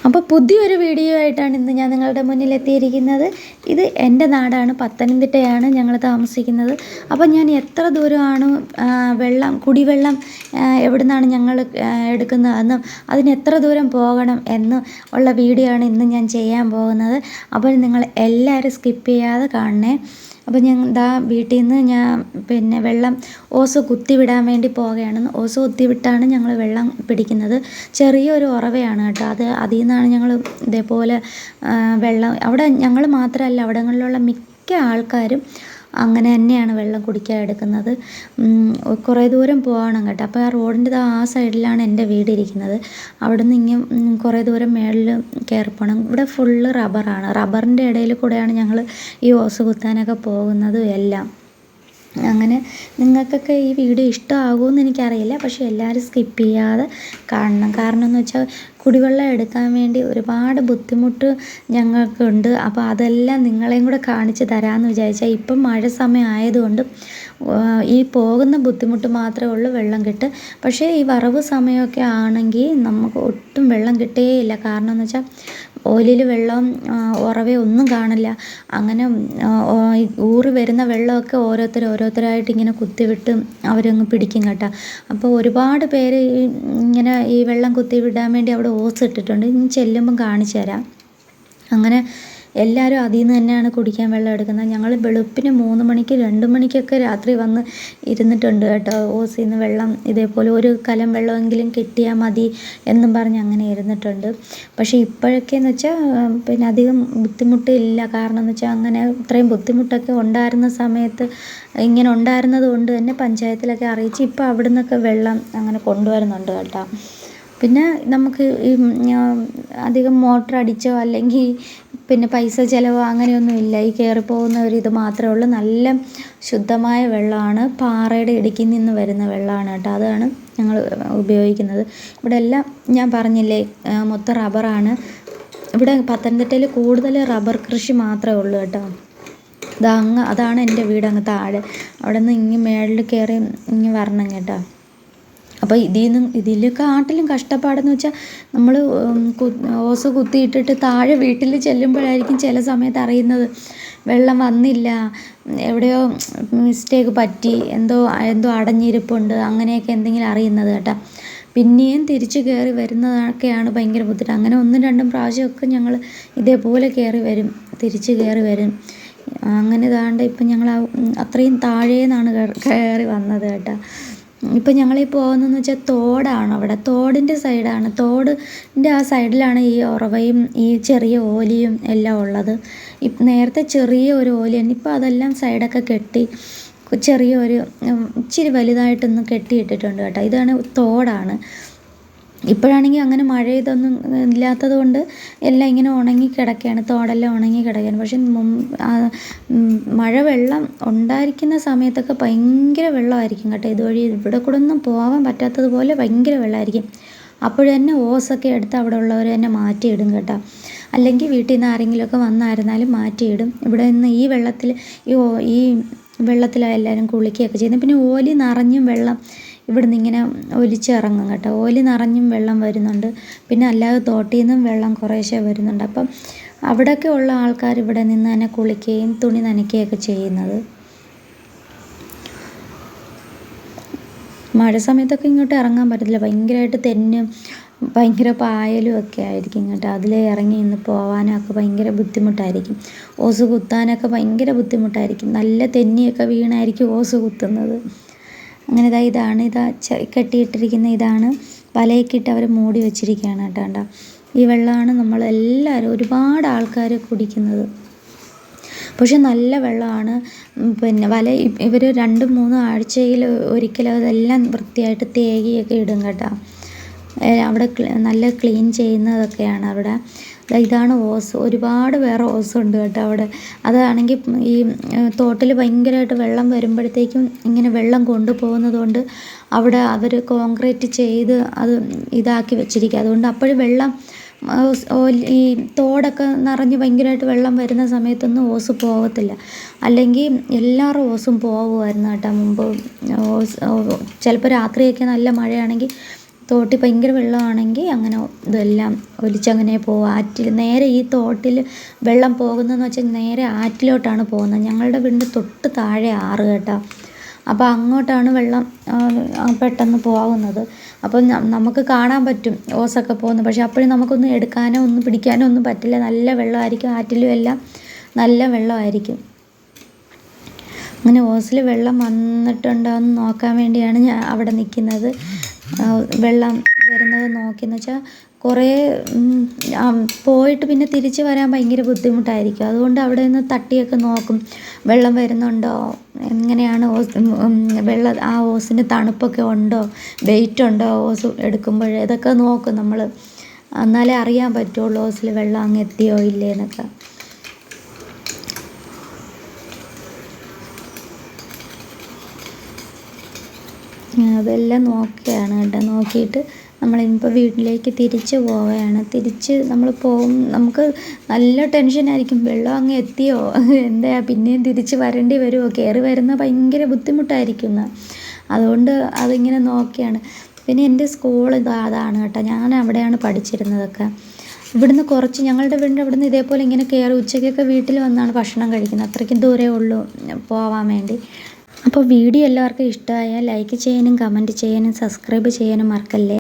അപ്പോൾ പുതിയൊരു വീഡിയോ ആയിട്ടാണ് ഇന്ന് ഞാൻ നിങ്ങളുടെ മുന്നിൽ എത്തിയിരിക്കുന്നത്. ഇത് എൻ്റെ നാടാണ്, പത്തനംതിട്ടയാണ് ഞങ്ങൾ താമസിക്കുന്നത്. അപ്പോൾ ഞാൻ എത്ര ദൂരമാണ് കുടിവെള്ളം എവിടെ നിന്നാണ് ഞങ്ങൾ എടുക്കുന്നത് എന്നും അതിന് എത്ര ദൂരം പോകണം എന്ന് ഉള്ള വീഡിയോ ആണ് ഇന്ന് ഞാൻ ചെയ്യാൻ പോകുന്നത്. അപ്പോൾ നിങ്ങൾ എല്ലാവരും സ്കിപ്പ് ചെയ്യാതെ കാണണേ. അപ്പോൾ ഞാൻ വീട്ടിൽ നിന്ന് ഞാൻ വെള്ളം ഓസ് കുത്തിവിടാൻ വേണ്ടി പോവുകയാണ്. ഓസ് കുത്തിവിട്ടാണ് ഞങ്ങൾ വെള്ളം പിടിക്കുന്നത്. ചെറിയൊരു ഉറവയാണ് കേട്ടോ. അതിൽ നിന്നാണ് ഞങ്ങൾ ഇതേപോലെ വെള്ളം, അവിടെ ഞങ്ങൾ മാത്രമല്ല, അവിടങ്ങളിലുള്ള മിക്ക ആൾക്കാരും അങ്ങനെ തന്നെയാണ് വെള്ളം കുടിക്കാൻ എടുക്കുന്നത്. കുറേ ദൂരം പോകണം കേട്ടോ. അപ്പോൾ ആ റോഡിൻ്റെ ആ സൈഡിലാണ് എൻ്റെ വീടിരിക്കുന്നത്. അവിടെ നിന്ന് ഇങ്ങനെ കുറേ ദൂരം മേളിൽ കയറി പോകണം. ഇവിടെ ഫുള്ള് റബ്ബറാണ്. റബ്ബറിൻ്റെ ഇടയിൽ കൂടെയാണ് ഞങ്ങൾ ഈ ഓസ് കുത്താനൊക്കെ പോകുന്നതും എല്ലാം. അങ്ങനെ നിങ്ങൾക്കൊക്കെ ഈ വീഡിയോ ഇഷ്ടമാകുമെന്ന് എനിക്കറിയില്ല, പക്ഷേ എല്ലാവരും സ്കിപ്പ് ചെയ്യാതെ കാണണം. കാരണം എന്ന് വെച്ചാൽ കുടിവെള്ളം എടുക്കാൻ വേണ്ടി ഒരുപാട് ബുദ്ധിമുട്ട് ഞങ്ങൾക്കുണ്ട്. അപ്പോൾ അതെല്ലാം നിങ്ങളെയും കൂടെ കാണിച്ച് തരാമെന്ന് വിചാരിച്ചാൽ, ഇപ്പം മഴ സമയം ആയതുകൊണ്ട് ഈ പോകുന്ന ബുദ്ധിമുട്ട് മാത്രമേ ഉള്ളൂ, വെള്ളം കിട്ടും. പക്ഷേ ഈ വറവ് സമയമൊക്കെ ആണെങ്കിൽ നമുക്ക് ഒട്ടും വെള്ളം കിട്ടുകയില്ല. കാരണം എന്ന് വെച്ചാൽ ഓലിൽ വെള്ളം ഉറവ ഒന്നും കാണില്ല. അങ്ങനെ ഊറി വരുന്ന വെള്ളമൊക്കെ ഓരോരുത്തരായിട്ട് ഇങ്ങനെ കുത്തിവിട്ട് അവരങ്ങ് പിടിക്കും കേട്ടോ. അപ്പോൾ ഒരുപാട് പേര് ഇങ്ങനെ ഈ വെള്ളം കുത്തിവിടാൻ വേണ്ടി അവിടെ ഓസ് ഇട്ടിട്ടുണ്ട്. ഇനി ചെല്ലുമ്പം കാണിച്ചു തരാം. അങ്ങനെ എല്ലാവരും അതിൽ നിന്ന് തന്നെയാണ് കുടിക്കാൻ വെള്ളം എടുക്കുന്നത്. ഞങ്ങൾ വെളുപ്പിന് 3 മണിക്ക് 2 മണിക്കൊക്കെ രാത്രി വന്ന് ഇരുന്നിട്ടുണ്ട് കേട്ടോ. ഓസിൽ നിന്ന് വെള്ളം ഇതേപോലെ ഒരു കലം വെള്ളമെങ്കിലും കിട്ടിയാൽ മതി എന്നും പറഞ്ഞ് അങ്ങനെ ഇരുന്നിട്ടുണ്ട്. പക്ഷേ ഇപ്പോഴൊക്കെയെന്ന് വെച്ചാൽ അധികം ബുദ്ധിമുട്ടില്ല. കാരണം എന്ന് വെച്ചാൽ അങ്ങനെ ഇത്രയും ബുദ്ധിമുട്ടൊക്കെ ഉണ്ടായിരുന്ന സമയത്ത് ഇങ്ങനെ ഉണ്ടായിരുന്നത് കൊണ്ട് തന്നെ പഞ്ചായത്തിലൊക്കെ അറിയിച്ച് ഇപ്പോൾ അവിടെ നിന്നൊക്കെ വെള്ളം അങ്ങനെ കൊണ്ടുവരുന്നുണ്ട് കേട്ടോ. പിന്നെ നമുക്ക് ഈ അധികം മോട്ടർ അടിച്ചോ അല്ലെങ്കിൽ പൈസ ചിലവോ അങ്ങനെയൊന്നും ഇല്ല. ഈ കയറിപ്പോകുന്ന ഒരു ഇത് മാത്രമേ ഉള്ളൂ. നല്ല ശുദ്ധമായ വെള്ളമാണ്, പാറയുടെ ഇടുക്കിൽ നിന്ന് വരുന്ന വെള്ളമാണ് കേട്ടോ. അതാണ് ഞങ്ങൾ ഉപയോഗിക്കുന്നത്. ഇവിടെ എല്ലാം ഞാൻ പറഞ്ഞില്ലേ, മൊത്തം റബ്ബറാണ്. ഇവിടെ പത്തനംതിട്ടയിൽ കൂടുതൽ റബ്ബർ കൃഷി മാത്രമേ ഉള്ളൂ കേട്ടോ. അതാണ് എൻ്റെ വീട് അങ്ങ് താഴെ. അവിടെ നിന്ന് ഇങ്ങ് മേളിൽ കയറി ഇങ്ങ് വരണം കേട്ടോ. അപ്പോൾ ഇതിലൊക്കെ ആട്ടിലും കഷ്ടപ്പാടെന്ന് വെച്ചാൽ നമ്മൾ ഓസ് കുത്തിയിട്ടിട്ട് താഴെ വീട്ടിൽ ചെല്ലുമ്പോഴായിരിക്കും ചില സമയത്ത് അറിയുന്നത് വെള്ളം വന്നില്ല, എവിടെയോ മിസ്റ്റേക്ക് പറ്റി, എന്തോ അടഞ്ഞിരിപ്പുണ്ട്, അങ്ങനെയൊക്കെ എന്തെങ്കിലും അറിയുന്നത് കേട്ടോ. പിന്നെയും തിരിച്ച് കയറി വരുന്നതൊക്കെയാണ് ഭയങ്കര ബുദ്ധിമുട്ട്. അങ്ങനെ 1-2 പ്രാവശ്യമൊക്കെ ഞങ്ങൾ ഇതേപോലെ തിരിച്ച് കയറി വരും. അങ്ങനെ ഇപ്പം ഞങ്ങൾ അത്രയും താഴേന്നാണ് കയറി വന്നത് കേട്ടോ. ഇപ്പം ഞങ്ങളീ പോകുന്നതെന്ന് വെച്ചാൽ തോടാണ്. അവിടെ തോടിൻ്റെ സൈഡാണ്. തോടിൻ്റെ ആ സൈഡിലാണ് ഈ ഉറവയും ഈ ചെറിയ ഓലിയും എല്ലാം ഉള്ളത്. നേരത്തെ ചെറിയ ഒരു ഓലിയാണ്. ഇപ്പോൾ അതെല്ലാം സൈഡൊക്കെ കെട്ടി ചെറിയൊരു ഇച്ചിരി വലുതായിട്ടൊന്ന് കെട്ടിയിട്ടിട്ടുണ്ട് കേട്ടോ. ഇതാണ് തോടാണ്. ഇപ്പോഴാണെങ്കിൽ അങ്ങനെ മഴ ഇതൊന്നും ഇല്ലാത്തത് കൊണ്ട് എല്ലാം ഇങ്ങനെ ഉണങ്ങി കിടക്കുകയാണ്. തോടെല്ലാം ഉണങ്ങി കിടക്കുകയാണ്. പക്ഷെ വെള്ളം ഉണ്ടായിരിക്കുന്ന സമയത്തൊക്കെ ഭയങ്കര വെള്ളമായിരിക്കും കേട്ടോ. ഇതുവഴി ഇവിടെ കൂടെ ഒന്നും പോകാൻ പറ്റാത്തതുപോലെ ഭയങ്കര വെള്ളമായിരിക്കും. അപ്പോൾ തന്നെ ഓസൊക്കെ എടുത്ത് അവിടെ ഉള്ളവർ തന്നെ മാറ്റിയിടും കേട്ടോ. അല്ലെങ്കിൽ വീട്ടിൽ നിന്ന് ആരെങ്കിലുമൊക്കെ വന്നായിരുന്നാലും മാറ്റിയിടും. ഇവിടെ നിന്ന് ഈ വെള്ളത്തിലാണ് എല്ലാവരും കുളിക്കുകയൊക്കെ ചെയ്യുന്നത്. പിന്നെ ഓലി നിറഞ്ഞും വെള്ളം ഇവിടുന്ന് ഇങ്ങനെ ഒലിച്ചിറങ്ങും കേട്ടോ. ഓലി നിറഞ്ഞും വെള്ളം വരുന്നുണ്ട്. പിന്നെ അല്ലാതെ തോട്ടിൽ നിന്നും വെള്ളം കുറേശ്ശെ വരുന്നുണ്ട്. അപ്പം അവിടെയൊക്കെ ഉള്ള ആൾക്കാർ ഇവിടെ നിന്ന് തന്നെ കുളിക്കുകയും തുണി നനയ്ക്കുകയൊക്കെ ചെയ്യുന്നത്. മഴ സമയത്തൊക്കെ ഇങ്ങോട്ട് ഇറങ്ങാൻ പറ്റത്തില്ല. ഭയങ്കരമായിട്ട് ഭയങ്കര പായലും ഒക്കെ ആയിരിക്കും കേട്ടോ. അതിൽ ഇറങ്ങി നിന്ന് പോകാനൊക്കെ ഭയങ്കര ബുദ്ധിമുട്ടായിരിക്കും. ഓസ് കുത്താനൊക്കെ ഭയങ്കര ബുദ്ധിമുട്ടായിരിക്കും. നല്ല തെന്നിയൊക്കെ വീണായിരിക്കും ഓസ് കുത്തുന്നത്. അങ്ങനെ ഇതാണ് കെട്ടിയിട്ടിരിക്കുന്ന ഇതാണ് വലയൊക്കെ ഇട്ട് അവർ മൂടി വെച്ചിരിക്കുകയാണ് കേട്ടോ. ഈ വെള്ളമാണ് നമ്മളെല്ലാവരും ഒരുപാട് ആൾക്കാർ കുടിക്കുന്നത്. പക്ഷെ നല്ല വെള്ളമാണ്. ഇവർ 2-3 ആഴ്ചയിൽ ഒരിക്കലും അതെല്ലാം വൃത്തിയായിട്ട് തേകിയൊക്കെ ഇടും കേട്ടോ. അവിടെ നല്ല ക്ലീൻ ചെയ്യുന്നതൊക്കെയാണ് അവിടെ. ഇതാണ് ഓസ്. ഒരുപാട് വേറെ ഓസുണ്ട് കേട്ടോ അവിടെ. അതാണെങ്കിൽ ഈ തോട്ടിൽ ഭയങ്കരമായിട്ട് വെള്ളം വരുമ്പോഴത്തേക്കും ഇങ്ങനെ വെള്ളം കൊണ്ടുപോകുന്നത് കൊണ്ട് അവിടെ അവർ കോൺക്രീറ്റ് ചെയ്ത് അത് ഇതാക്കി വെച്ചിരിക്കുക. അതുകൊണ്ട് അപ്പോഴും വെള്ളം ഈ തോടൊക്കെ നിറഞ്ഞ് ഭയങ്കരമായിട്ട് വെള്ളം വരുന്ന സമയത്തൊന്നും ഓസ് പോകത്തില്ല. അല്ലെങ്കിൽ എല്ലാവരും ഓസും പോകുമായിരുന്നു കേട്ടോ മുമ്പ്. ചിലപ്പോൾ രാത്രിയൊക്കെ നല്ല മഴയാണെങ്കിൽ തോട്ടിൽ ഭയങ്കര വെള്ളമാണെങ്കിൽ അങ്ങനെ ഇതെല്ലാം ഒലിച്ചങ്ങനെ പോകും. ആറ്റിൽ നേരെ ഈ തോട്ടിൽ വെള്ളം പോകുന്നതെന്ന് വെച്ചാൽ നേരെ ആറ്റിലോട്ടാണ് പോകുന്നത്. ഞങ്ങളുടെ വീടിൻ്റെ തൊട്ട് താഴെ ആറ് കേട്ടോ. അപ്പോൾ അങ്ങോട്ടാണ് വെള്ളം പെട്ടെന്ന് പോകുന്നത്. അപ്പോൾ നമുക്ക് കാണാൻ പറ്റും ഓസൊക്കെ പോകുന്നത്. പക്ഷേ അപ്പോഴും നമുക്കൊന്നും എടുക്കാനോ ഒന്നും പിടിക്കാനോ ഒന്നും പറ്റില്ല. നല്ല വെള്ളമായിരിക്കും, ആറ്റിലും എല്ലാം നല്ല വെള്ളമായിരിക്കും. അങ്ങനെ ഓസിൽ വെള്ളം വന്നിട്ടുണ്ടോ എന്ന് നോക്കാൻ വേണ്ടിയാണ് ഞാൻ അവിടെ നിൽക്കുന്നത്. വെള്ളം വരുന്നത് നോക്കിയെന്ന് വെച്ചാൽ കുറേ പോയിട്ട് പിന്നെ തിരിച്ച് വരാൻ ഭയങ്കര ബുദ്ധിമുട്ടായിരിക്കും. അതുകൊണ്ട് അവിടെ നിന്ന് തട്ടിയൊക്കെ നോക്കും, വെള്ളം വരുന്നുണ്ടോ, എങ്ങനെയാണ് വെള്ളം ആ ഓസിന് തണുപ്പൊക്കെ ഉണ്ടോ, വെയിറ്റ് ഉണ്ടോ ഓസ് എടുക്കുമ്പോൾ, ഇതൊക്കെ നോക്കും നമ്മൾ. എന്നാലേ അറിയാൻ പറ്റുള്ളൂ ഓസിൽ വെള്ളം അങ്ങ് എത്തിയോ ഇല്ലേ എന്നൊക്കെ. അതെല്ലാം നോക്കുകയാണ് കേട്ടോ. നോക്കിയിട്ട് നമ്മളിപ്പോൾ വീട്ടിലേക്ക് തിരിച്ച് പോവുകയാണ്. തിരിച്ച് നമ്മൾ പോകും, നമുക്ക് നല്ല ടെൻഷനായിരിക്കും, വെള്ളം അങ്ങ് എത്തിയോ, എന്താ പിന്നെയും തിരിച്ച് വരേണ്ടി വരുമോ, കയറി വരുന്ന ഭയങ്കര ബുദ്ധിമുട്ടായിരിക്കും. അതുകൊണ്ട് അതിങ്ങനെ നോക്കിയാണ്. പിന്നെ എൻ്റെ സ്കൂൾ അതാണ് കേട്ടോ. ഞാൻ അവിടെയാണ് പഠിച്ചിരുന്നതൊക്കെ. ഇവിടുന്ന് കുറച്ച് ഞങ്ങളുടെ വീടിൻ്റെ അവിടുന്ന് ഇതേപോലെ ഇങ്ങനെ കയറി ഉച്ചയ്ക്കൊക്കെ വീട്ടിൽ വന്നാണ് ഭക്ഷണം കഴിക്കുന്നത്. അത്രയ്ക്കും ദൂരമേ ഉള്ളൂ പോവാൻ വേണ്ടി. അപ്പോൾ വീഡിയോ എല്ലാവർക്കും ഇഷ്ടമായാൽ ലൈക്ക് ചെയ്യാനും കമൻറ്റ് ചെയ്യാനും സബ്സ്ക്രൈബ് ചെയ്യാനും മറക്കല്ലേ.